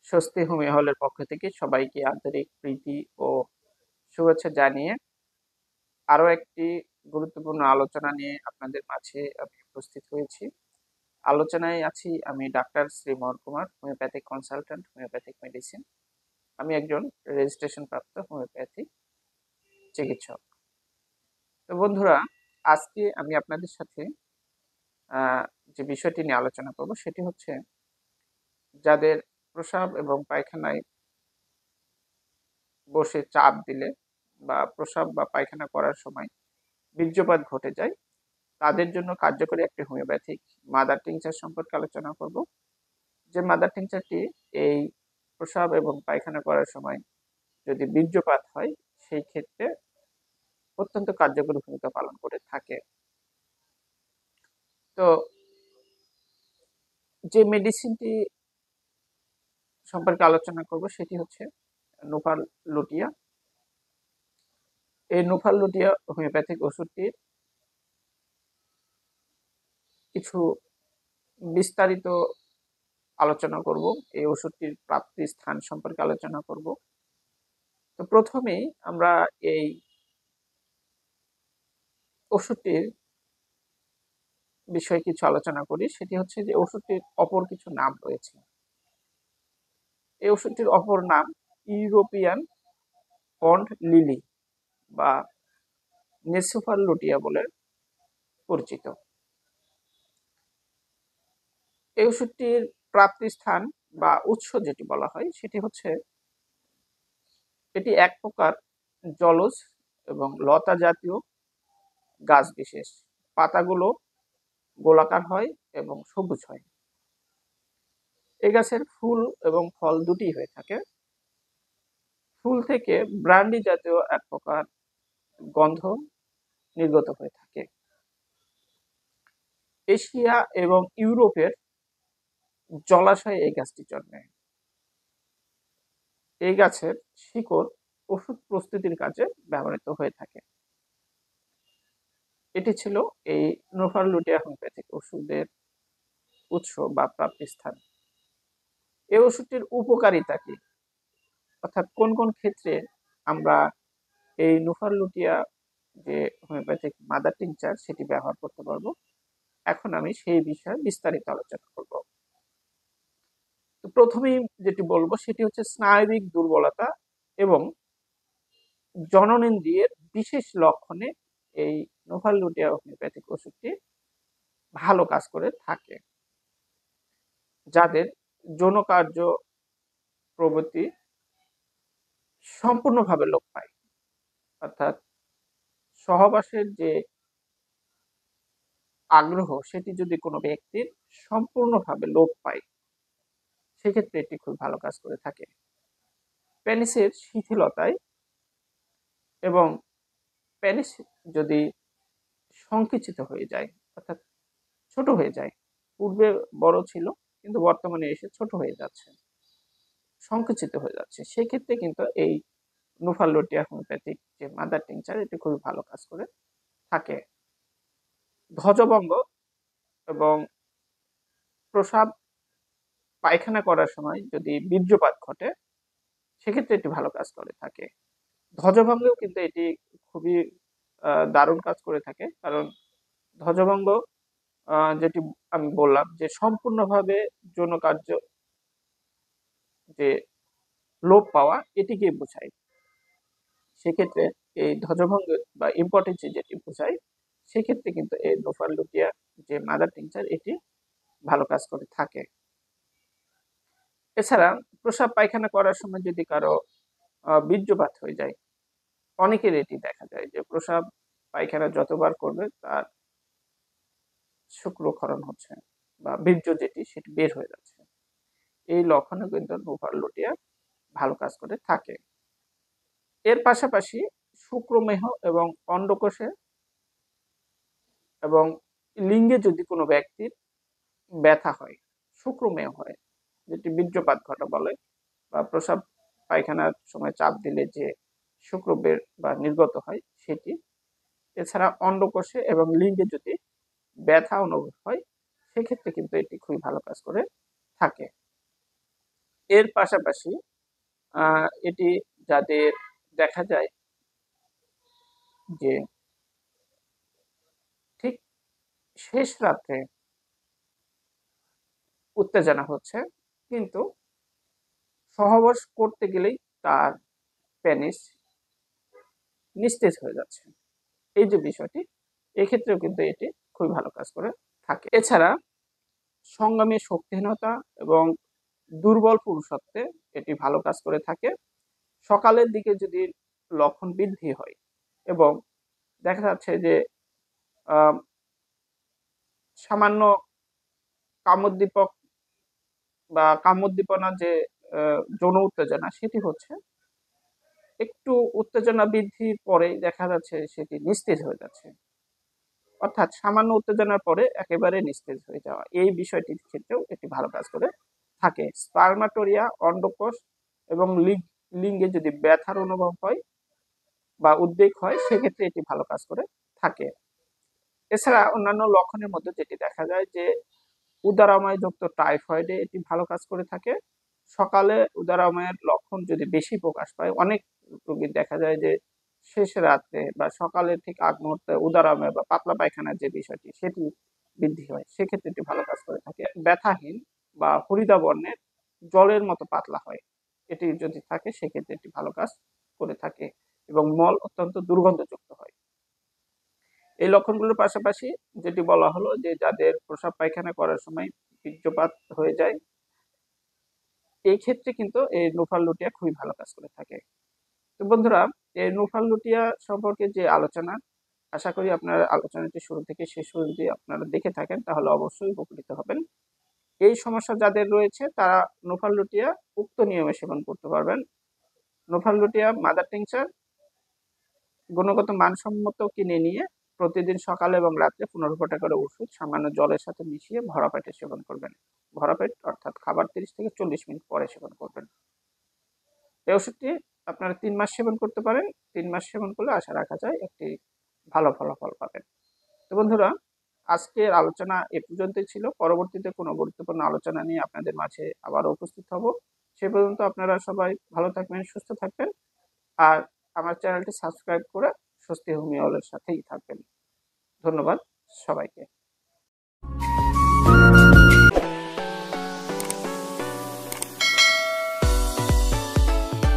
স্বস্তি হোমিও হলের পক্ষ থেকে সবাইকে আন্তরিক প্রীতি ও শুভেচ্ছা জানিয়ে আরো একটি গুরুত্বপূর্ণ আলোচনা নিয়ে আপনাদের মাঝে আমি উপস্থিত হয়েছি। আলোচনায় আছি আমি doctor Sreemohan Kumar, homeopathic consultant, homeopathic medicine. আমি একজন রেজিস্ট্রেশন প্রাপ্ত হোমিওপ্যাথিক চিকিৎসক। তো বন্ধুরা, আজকে আমি আপনাদের সাথে যে বিষয়টি নিয়ে আলোচনা করব সেটি হচ্ছে যাদের প্রস্রাব এবং পায়খানায় বসে চাপ দিলে বা প্রস্রাব বা পায়খানা করার সময় বীর্যপাত ঘটে যায়, তাদের জন্য কার্যকরী একটি হোমিওপ্যাথিক মাদার টিংচার সম্পর্কে আলোচনা করব। যে মাদার টিংচারটি এই প্রস্রাব এবং পায়খানা করার সময় যদি বীর্যপাত হয় সেই ক্ষেত্রে অত্যন্ত কার্যকরী ভূমিকা পালন করে থাকে। তো যে মেডিসিনটি সম্পর্কে আলোচনা করব সেটি হচ্ছে নোভাল লুটিয়া। এই নোভাল লুটিয়া হোমিওপ্যাথিক ওষুধটির কিছু বিস্তারিত আলোচনা করব। এই ওষুধটির প্রাপ্তি স্থান সম্পর্কে আলোচনা করব। তো প্রথমেই আমরা এই ওষুধটির বিষয়ে কিছু আলোচনা করি। সেটি হচ্ছে যে ওষুধটির অপর কিছু নাম রয়েছে। এই ওষুধটির অপর নাম ইউরোপিয়ান পন্ড লিলি বা নেসোফার লুটিয়া বলে পরিচিত। এই ওষুধটির প্রাপ্তি স্থান বা উৎস যেটি বলা হয় সেটি হচ্ছে এটি এক প্রকার জলজ এবং লতা জাতীয় গাছ বিশেষ। পাতাগুলো গোলাকার হয় এবং সবুজ হয়। এই গাছের ফুল এবং ফল দুটি হয়ে থাকে। ফুল থেকে ব্রান্ডি জাতীয় এক প্রকার গন্ধ নির্গত হয়ে থাকে। এশিয়া এবং ইউরোপের জলাশয়ে এই গাছটি জন্মে। এই গাছের শিকড় ওষুধ প্রস্তুতির কাজে ব্যবহৃত হয়ে থাকে। এটি ছিল এই নোভাল লুটিয়া হোমিওপ্যাথিক ওষুধের উৎস বা প্রাপ্তিস্থান। এই ওষুধটির উপকারিতা কি, অর্থাৎ কোন কোন ক্ষেত্রে আমরা এই নোভাল লুটিয়া যে হোমিওপ্যাথিক মাদার টিংচার সেটি ব্যবহার করতে পারবো, এখন আমি সেই বিষয়ে বিস্তারিত আলোচনা করব। তো প্রথমেই যেটি বলবো সেটি হচ্ছে স্নায়বিক দুর্বলতা এবং জননেন্দ্রিয়ের বিশেষ লক্ষণে এই নোভাল লুটিয়া হোমিওপ্যাথিক ওষুধটি ভালো কাজ করে থাকে। যাদের যৌনকার্য প্রবৃত্তি সম্পূর্ণভাবে লোপ পায়, অর্থাৎ সহবাসের যে আগ্রহ সেটি যদি কোনো ব্যক্তির সম্পূর্ণভাবে লোপ পায় সেক্ষেত্রে এটি খুব ভালো কাজ করে থাকে। পেনিসের শিথিলতায় এবং পেনিস যদি সংকুচিত হয়ে যায়, অর্থাৎ ছোট হয়ে যায়, পূর্বে বড় ছিল কিন্তু বর্তমানে এসে ছোট হয়ে যাচ্ছে, সংকুচিত হয়ে যাচ্ছে, সেক্ষেত্রে কিন্তু এই নোভাল লুটিয়া হোমিওপ্যাথিক যে মাদার টিংচার এটি খুবই ভালো কাজ করে থাকে। ধ্বজভঙ্গ এবং প্রস্রাব পায়খানা করার সময় যদি বীর্যপাত ঘটে সেক্ষেত্রে এটি ভালো কাজ করে থাকে। ধ্বজভঙ্গেও কিন্তু এটি খুবই দারুণ কাজ করে থাকে, কারণ ধ্বজভঙ্গ যেটি আমি বললাম যে সম্পূর্ণভাবে যৌন কার্য যে লোপ পাওয়া এটিকে বোঝায়। সেক্ষেত্রে এই ধ্বজভঙ্গ বা ইম্পটেন্সি যেটি বোঝায়, সেক্ষেত্রে কিন্তু এই নোভাল লুটিয়া যে মাদার টিংচার এটি ভালো কাজ করে থাকে। এছাড়া প্রস্রাব পায়খানা করার সময় যদি কারো বীর্যপাত হয়ে যায়, অনেকের এটি দেখা যায় যে প্রস্রাব পায়খানা যতবার করবে তার শুক্রক্ষরণ হচ্ছে বা বীর্য যেটি সেটি বের হয়ে যাচ্ছে। এই লক্ষণে কিন্তু নোভাল লুটিয়া ভালো কাজ করে থাকে। এর পাশাপাশি শুক্রমেহ এবং অন্ডকোষে এবং লিঙ্গে যদি কোনো ব্যক্তির ব্যথা হয়, শুক্রমেহ হয়, যেটি বীর্যপাত ঘটা বলে, বা প্রস্রাব পায়খানার সময় চাপ দিলে যে শুক্র বের বা নির্গত হয় সেটি। এছাড়া অন্ডকোষে এবং লিঙ্গে যদি ব্যথা অনুভব হয় সেক্ষেত্রে কিন্তু এটি খুবই ভালো কাজ করে থাকে। এর পাশাপাশি এটি যাদের দেখা যায় যে ঠিক শেষ রাত্রে উত্তেজনা হচ্ছে, কিন্তু সহবাস করতে গেলেই তার পেনিস নিস্তেজ হয়ে যাচ্ছে, এই যে বিষয়টি, এক্ষেত্রেও কিন্তু এটি খুবই ভালো কাজ করে থাকে। এছাড়া সংগ্রামী শক্তিহীনতা এবং দুর্বল পুরুষত্বে এটি ভালো কাজ করে থাকে। সকালের দিকে যদি লক্ষণ বৃদ্ধি হয় এবং দেখা যাচ্ছে যে সামান্য কামোদ্দীপক বা কামোদ্দীপনা যে যৌন উত্তেজনা সেটি হচ্ছে, একটু উত্তেজনা বৃদ্ধির পরেই দেখা যাচ্ছে সেটি নিস্তেজ হয়ে যাচ্ছে, অর্থাৎ সামান্য উত্তেজনার পরে একেবারে নিস্তেজ হয়ে যাওয়া, এই বিষয়টির ক্ষেত্রেও এটি ভালো কাজ করে থাকে। স্পার্মাটোরিয়া, অন্ডকোষ এবং লিঙ্গে যদি ব্যথার অনুভব হয় বা উদ্বেগ হয়, সেক্ষেত্রে এটি ভালো কাজ করে থাকে। এছাড়া অন্যান্য লক্ষণের মধ্যে যেটি দেখা যায় যে উদারাময় যুক্ত টাইফয়েডে এটি ভালো কাজ করে থাকে। সকালে উদারাময়ের লক্ষণ যদি বেশি প্রকাশ পায়, অনেক রোগীর দেখা যায় যে শেষ রাতে বা সকালের ঠিক আগ মুহূর্তে উদারাময় বা পাতলা পায়খানার যে বিষয়টি সেটি বৃদ্ধি হয়, সেক্ষেত্রে এটি ভালো কাজ করে থাকে। ব্যথাহীন বা হরিদা বর্ণের জলের মতো পাতলা হয়, এটি যদি থাকে সেক্ষেত্রে এটি ভালো কাজ করে থাকে এবং মল অত্যন্ত দুর্গন্ধযুক্ত হয়। এই লক্ষণগুলোর পাশাপাশি যেটি বলা হলো যে যাদের প্রস্রাব পায়খানা করার সময় বীর্যপাত হয়ে যায়, এই ক্ষেত্রে কিন্তু এই নুফাল লুটিয়া খুবই ভালো কাজ করে থাকে। তো বন্ধুরা, এই নুফাল লুটিয়া সম্পর্কে যে আলোচনা, আশা করি আপনারা আলোচনাটি শুরু থেকে শেষ পর্যন্ত আপনারা দেখে থাকেন, তাহলে অবশ্যই উপকৃত হবেন। এই সমস্যা যাদের রয়েছে তারা নুফাল লুটিয়া উক্ত নিয়মে সেবন করতে পারবেন। নুফাল লুটিয়া মাদার টিংচার গুণগত মানসম্মত কিনে নিয়ে প্রতিদিন সকালে এবং রাত্রে 15 ফোঁটা করে ওষুধ সামান্য জলের সাথে মিশিয়ে ভরা পেটে সেবন করবেন। ভরা পেট অর্থাৎ খাবার 30 থেকে 40 মিনিট পরে সেবন করবেন। এই ওষুধটি আপনারা 3 মাস সেবন করতে পারেন। 3 মাস সেবন করলে আশা রাখা যায় একটি ভালো ফলাফল পাবেন। তো বন্ধুরা, আজকের আলোচনা এ পর্যন্তই ছিল। পরবর্তীতে কোনো গুরুত্বপূর্ণ আলোচনা নিয়ে আপনাদের মাঝে আবারও উপস্থিত হব। সে পর্যন্ত আপনারা সবাই ভালো থাকবেন, সুস্থ থাকবেন। আর আমার চ্যানেলটি সাবস্ক্রাইব করে স্বস্তি হোমিওর সাথেই থাকবেন। ধন্যবাদ সবাইকে।